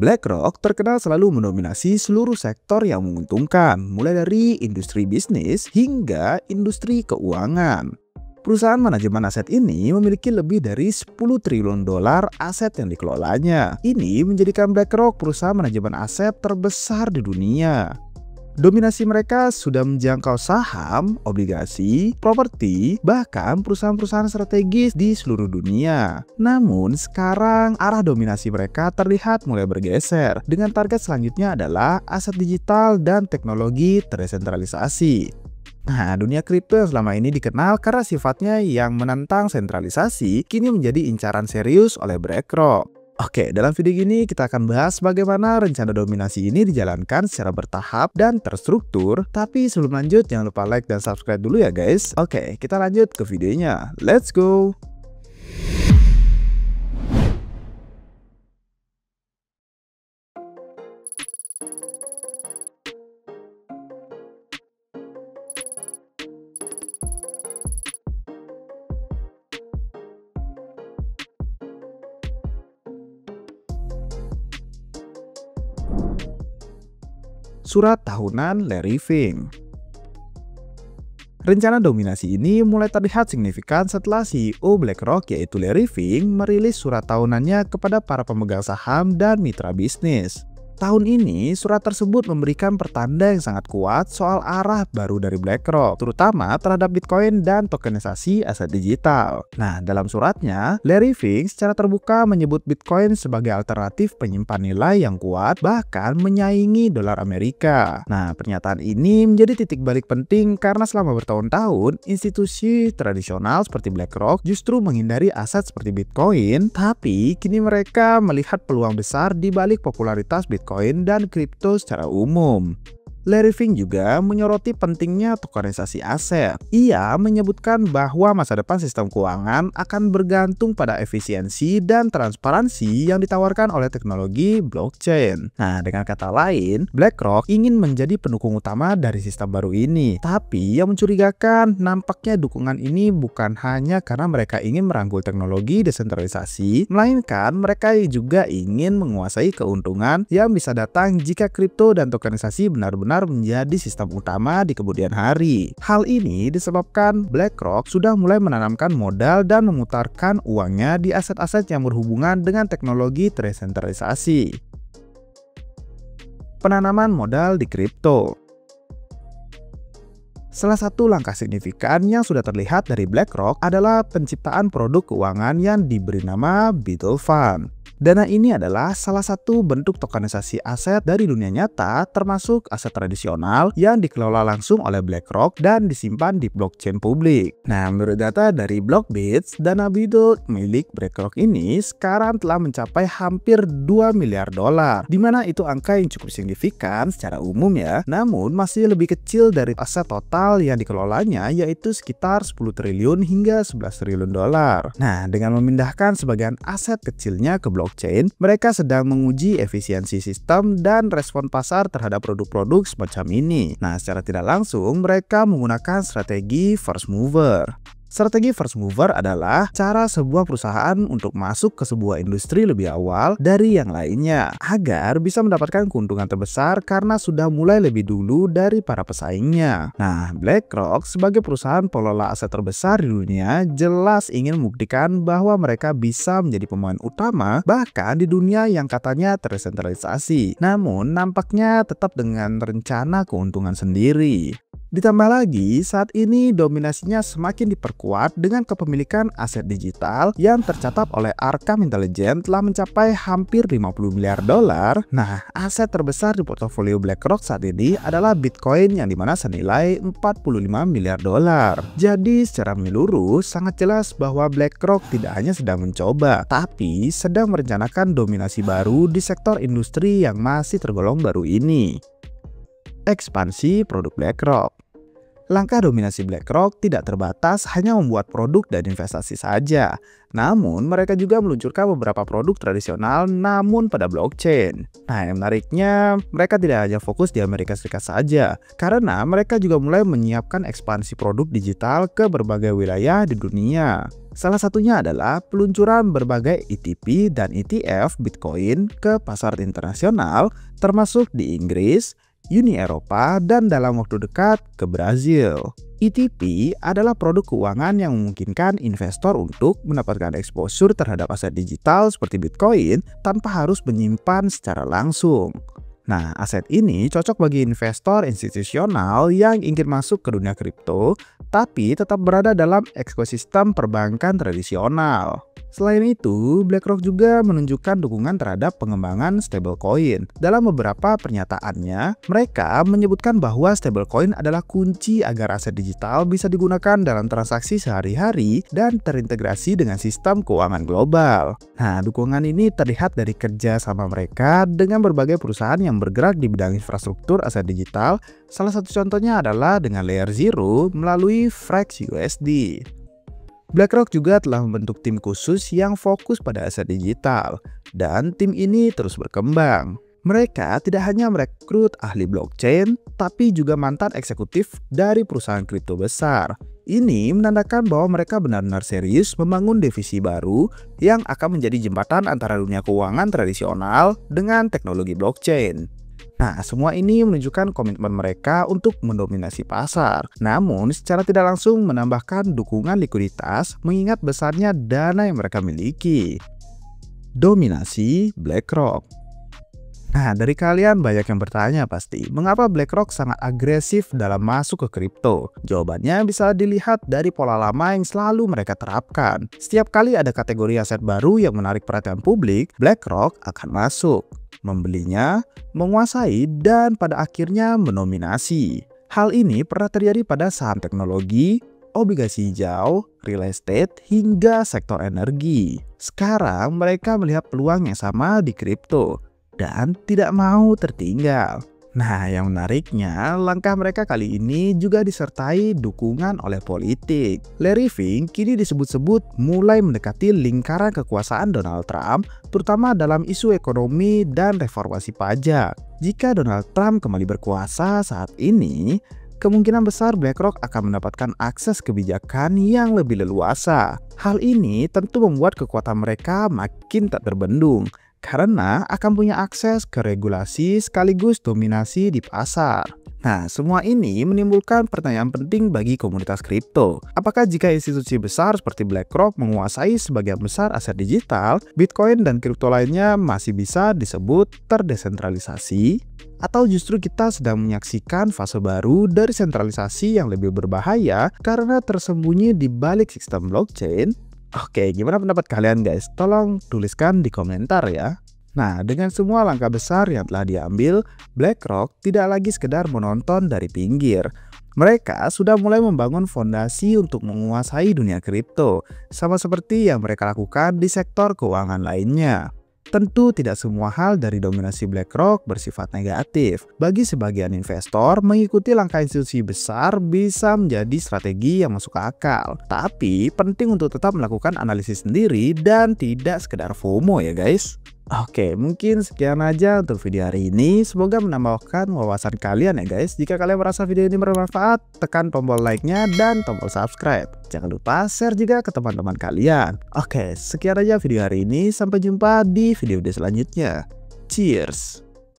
BlackRock terkenal selalu mendominasi seluruh sektor yang menguntungkan, mulai dari industri bisnis hingga industri keuangan. Perusahaan manajemen aset ini memiliki lebih dari 10 triliun dolar aset yang dikelolanya. Ini menjadikan BlackRock perusahaan manajemen aset terbesar di dunia. Dominasi mereka sudah menjangkau saham, obligasi, properti, bahkan perusahaan-perusahaan strategis di seluruh dunia. Namun sekarang arah dominasi mereka terlihat mulai bergeser, dengan target selanjutnya adalah aset digital dan teknologi terdesentralisasi. Nah, dunia kripto yang selama ini dikenal karena sifatnya yang menentang sentralisasi, kini menjadi incaran serius oleh BlackRock. Oke, dalam video ini kita akan bahas bagaimana rencana dominasi ini dijalankan secara bertahap dan terstruktur. Tapi sebelum lanjut, jangan lupa like dan subscribe dulu ya guys. Oke, kita lanjut ke videonya. Let's go! Surat tahunan Larry Fink. Rencana dominasi ini mulai terlihat signifikan setelah CEO BlackRock yaitu Larry Fink merilis surat tahunannya kepada para pemegang saham dan mitra bisnis. Tahun ini, surat tersebut memberikan pertanda yang sangat kuat soal arah baru dari BlackRock, terutama terhadap Bitcoin dan tokenisasi aset digital. Nah, dalam suratnya, Larry Fink secara terbuka menyebut Bitcoin sebagai alternatif penyimpan nilai yang kuat, bahkan menyaingi dolar Amerika. Nah, pernyataan ini menjadi titik balik penting karena selama bertahun-tahun, institusi tradisional seperti BlackRock justru menghindari aset seperti Bitcoin, tapi kini mereka melihat peluang besar di balik popularitas Bitcoin dan kripto secara umum. Larry Fink juga menyoroti pentingnya tokenisasi aset. Ia menyebutkan bahwa masa depan sistem keuangan akan bergantung pada efisiensi dan transparansi yang ditawarkan oleh teknologi blockchain. Nah, dengan kata lain, BlackRock ingin menjadi pendukung utama dari sistem baru ini. Tapi yang mencurigakan, nampaknya dukungan ini bukan hanya karena mereka ingin merangkul teknologi desentralisasi, melainkan mereka juga ingin menguasai keuntungan yang bisa datang jika kripto dan tokenisasi benar-benar menjadi sistem utama di kemudian hari. Hal ini disebabkan BlackRock sudah mulai menanamkan modal dan memutarkan uangnya di aset-aset yang berhubungan dengan teknologi tersentralisasi. Penanaman modal di kripto. Salah satu langkah signifikan yang sudah terlihat dari BlackRock adalah penciptaan produk keuangan yang diberi nama Beetle Fund. Dana ini adalah salah satu bentuk tokenisasi aset dari dunia nyata, termasuk aset tradisional yang dikelola langsung oleh BlackRock dan disimpan di blockchain publik. Nah, menurut data dari Blockbits, dana Beetle milik BlackRock ini sekarang telah mencapai hampir 2 miliar dolar, di mana itu angka yang cukup signifikan secara umum ya, namun masih lebih kecil dari aset total yang dikelolanya, yaitu sekitar 10 triliun hingga 11 triliun dolar. Nah, dengan memindahkan sebagian aset kecilnya ke blockchain, mereka sedang menguji efisiensi sistem dan respon pasar terhadap produk-produk semacam ini. Nah, secara tidak langsung mereka menggunakan strategi first mover. Strategi first mover adalah cara sebuah perusahaan untuk masuk ke sebuah industri lebih awal dari yang lainnya, agar bisa mendapatkan keuntungan terbesar karena sudah mulai lebih dulu dari para pesaingnya. Nah, BlackRock sebagai perusahaan pengelola aset terbesar di dunia jelas ingin membuktikan bahwa mereka bisa menjadi pemain utama bahkan di dunia yang katanya tersentralisasi. Namun, nampaknya tetap dengan rencana keuntungan sendiri. Ditambah lagi, saat ini dominasinya semakin diperkuat dengan kepemilikan aset digital yang tercatat oleh Arkham Intelligence telah mencapai hampir 50 miliar dolar. Nah, aset terbesar di portofolio BlackRock saat ini adalah Bitcoin yang dimana senilai 45 miliar dolar. Jadi secara menyeluruh, sangat jelas bahwa BlackRock tidak hanya sedang mencoba, tapi sedang merencanakan dominasi baru di sektor industri yang masih tergolong baru ini. Ekspansi produk BlackRock. Langkah dominasi BlackRock tidak terbatas hanya membuat produk dan investasi saja. Namun, mereka juga meluncurkan beberapa produk tradisional namun pada blockchain. Nah, yang menariknya, mereka tidak hanya fokus di Amerika Serikat saja, karena mereka juga mulai menyiapkan ekspansi produk digital ke berbagai wilayah di dunia. Salah satunya adalah peluncuran berbagai ETP dan ETF Bitcoin ke pasar internasional, termasuk di Inggris, Uni Eropa, dan dalam waktu dekat ke Brazil. ETP adalah produk keuangan yang memungkinkan investor untuk mendapatkan exposure terhadap aset digital seperti Bitcoin tanpa harus menyimpan secara langsung. Nah, aset ini cocok bagi investor institusional yang ingin masuk ke dunia kripto, tapi tetap berada dalam ekosistem perbankan tradisional. Selain itu, BlackRock juga menunjukkan dukungan terhadap pengembangan stablecoin. Dalam beberapa pernyataannya, mereka menyebutkan bahwa stablecoin adalah kunci agar aset digital bisa digunakan dalam transaksi sehari-hari dan terintegrasi dengan sistem keuangan global. Nah, dukungan ini terlihat dari kerja sama mereka dengan berbagai perusahaan yang bergerak di bidang infrastruktur aset digital. Salah satu contohnya adalah dengan Layer Zero melalui Frax USD. BlackRock juga telah membentuk tim khusus yang fokus pada aset digital, dan tim ini terus berkembang. Mereka tidak hanya merekrut ahli blockchain, tapi juga mantan eksekutif dari perusahaan kripto besar. Ini menandakan bahwa mereka benar-benar serius membangun divisi baru yang akan menjadi jembatan antara dunia keuangan tradisional dengan teknologi blockchain. Nah, semua ini menunjukkan komitmen mereka untuk mendominasi pasar. Namun, secara tidak langsung menambahkan dukungan likuiditas mengingat besarnya dana yang mereka miliki. Dominasi BlackRock. Nah, dari kalian banyak yang bertanya pasti, mengapa BlackRock sangat agresif dalam masuk ke kripto? Jawabannya bisa dilihat dari pola lama yang selalu mereka terapkan. Setiap kali ada kategori aset baru yang menarik perhatian publik, BlackRock akan masuk, membelinya, menguasai, dan pada akhirnya mendominasi. Hal ini pernah terjadi pada saham teknologi, obligasi hijau, real estate, hingga sektor energi. Sekarang mereka melihat peluang yang sama di kripto dan tidak mau tertinggal. Nah, yang menariknya, langkah mereka kali ini juga disertai dukungan oleh politik. Larry Fink kini disebut-sebut mulai mendekati lingkaran kekuasaan Donald Trump, terutama dalam isu ekonomi dan reformasi pajak. Jika Donald Trump kembali berkuasa saat ini, kemungkinan besar BlackRock akan mendapatkan akses kebijakan yang lebih leluasa. Hal ini tentu membuat kekuatan mereka makin tak terbendung, karena akan punya akses ke regulasi sekaligus dominasi di pasar. Nah, semua ini menimbulkan pertanyaan penting bagi komunitas kripto. Apakah jika institusi besar seperti BlackRock menguasai sebagian besar aset digital, Bitcoin dan kripto lainnya masih bisa disebut terdesentralisasi? Atau justru kita sedang menyaksikan fase baru dari sentralisasi yang lebih berbahaya karena tersembunyi di balik sistem blockchain? Oke, gimana pendapat kalian guys? Tolong tuliskan di komentar ya. Nah, dengan semua langkah besar yang telah diambil, BlackRock tidak lagi sekedar menonton dari pinggir. Mereka sudah mulai membangun fondasi untuk menguasai dunia kripto, sama seperti yang mereka lakukan di sektor keuangan lainnya. Tentu tidak semua hal dari dominasi BlackRock bersifat negatif. Bagi sebagian investor, mengikuti langkah institusi besar bisa menjadi strategi yang masuk akal. Tapi penting untuk tetap melakukan analisis sendiri dan tidak sekedar FOMO ya guys. Oke, mungkin sekian aja untuk video hari ini. Semoga menambahkan wawasan kalian ya guys. Jika kalian merasa video ini bermanfaat, tekan tombol like-nya dan tombol subscribe. Jangan lupa share juga ke teman-teman kalian. Oke, sekian aja video hari ini. Sampai jumpa di video selanjutnya. Cheers!